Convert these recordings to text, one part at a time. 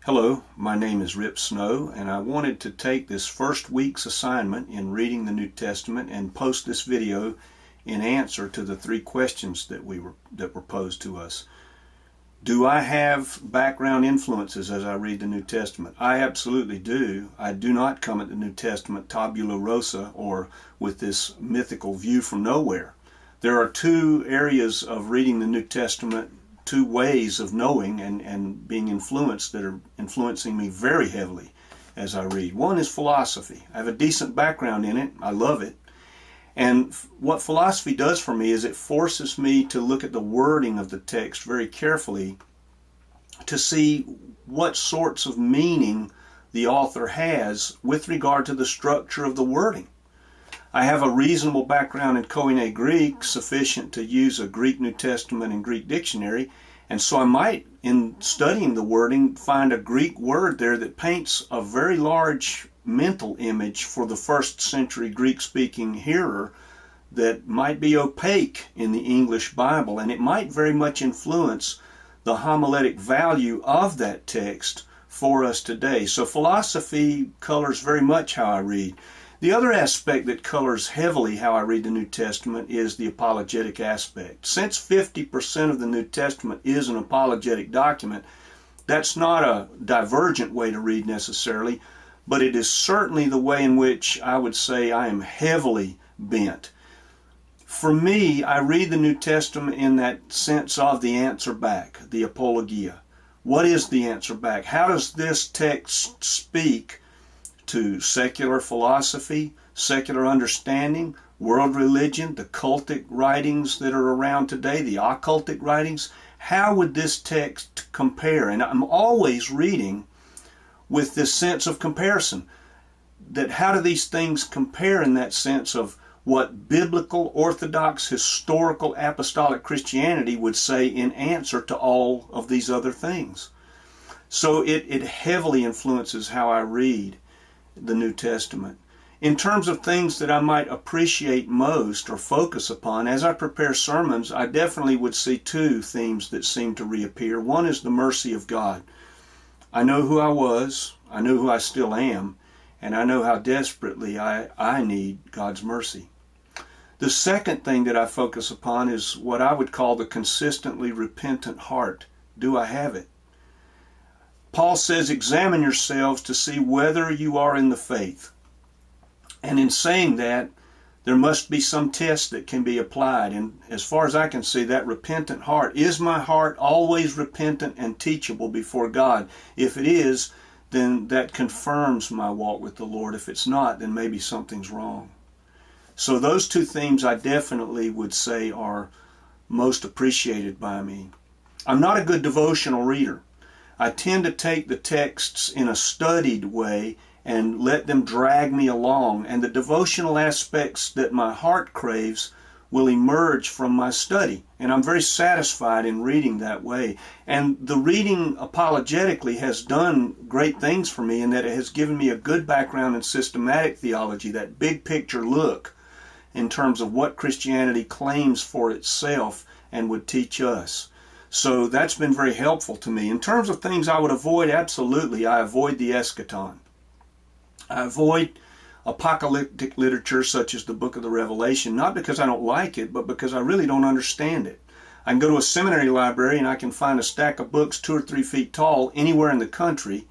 Hello, my name is Rip Snow, and I wanted to take this first week's assignment in reading the New Testament and post this video in answer to the three questions that were posed to us. Do I have background influences as I read the New Testament? I absolutely do. I do not come at the New Testament tabula rasa or with this mythical view from nowhere. There are two areas of reading the New Testament, two ways of knowing and being influenced that are influencing me very heavily as I read. One is philosophy. I have a decent background in it. I love it. And what philosophy does for me is it forces me to look at the wording of the text very carefully to see what sorts of meaning the author has with regard to the structure of the wording. I have a reasonable background in Koine Greek, sufficient to use a Greek New Testament and Greek dictionary, and so I might, in studying the wording, find a Greek word there that paints a very large mental image for the first century Greek-speaking hearer that might be opaque in the English Bible, and it might very much influence the homiletic value of that text for us today. So philosophy colors very much how I read. The other aspect that colors heavily how I read the New Testament is the apologetic aspect. Since 50% of the New Testament is an apologetic document, that's not a divergent way to read necessarily, but it is certainly the way in which I would say I am heavily bent. For me, I read the New Testament in that sense of the answer back, the apologia. What is the answer back? How does this text speak to secular philosophy, secular understanding, world religion, the cultic writings that are around today, the occultic writings? How would this text compare? And I'm always reading with this sense of comparison, that how do these things compare in that sense of what biblical, orthodox, historical, apostolic Christianity would say in answer to all of these other things. So it heavily influences how I read the New Testament. In terms of things that I might appreciate most or focus upon, as I prepare sermons, I definitely would see two themes that seem to reappear. One is the mercy of God. I know who I was, I know who I still am, and I know how desperately I need God's mercy. The second thing that I focus upon is what I would call the consistently repentant heart. Do I have it? Paul says, examine yourselves to see whether you are in the faith. And in saying that, there must be some test that can be applied. And as far as I can see, that repentant heart, is my heart always repentant and teachable before God? If it is, then that confirms my walk with the Lord. If it's not, then maybe something's wrong. So those two themes I definitely would say are most appreciated by me. I'm not a good devotional reader. I tend to take the texts in a studied way and let them drag me along, and the devotional aspects that my heart craves will emerge from my study, and I'm very satisfied in reading that way. And the reading apologetically has done great things for me in that it has given me a good background in systematic theology, that big picture look in terms of what Christianity claims for itself and would teach us. So that's been very helpful to me. In terms of things I would avoid, absolutely, I avoid the eschaton. I avoid apocalyptic literature such as the book of the Revelation, not because I don't like it, but because I really don't understand it. I can go to a seminary library and I can find a stack of books 2 or 3 feet tall anywhere in the country,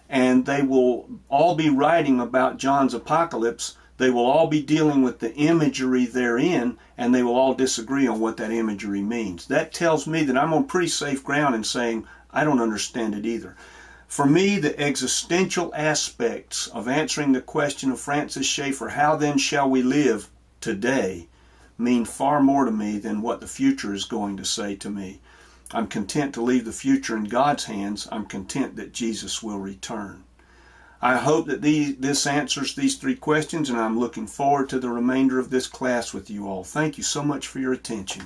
and they will all be writing about John's apocalypse. They will all be dealing with the imagery therein, and they will all disagree on what that imagery means. That tells me that I'm on pretty safe ground in saying I don't understand it either. For me, the existential aspects of answering the question of Francis Schaeffer, how then shall we live today, mean far more to me than what the future is going to say to me. I'm content to leave the future in God's hands. I'm content that Jesus will return. I hope that this answers these three questions, and I'm looking forward to the remainder of this class with you all. Thank you so much for your attention.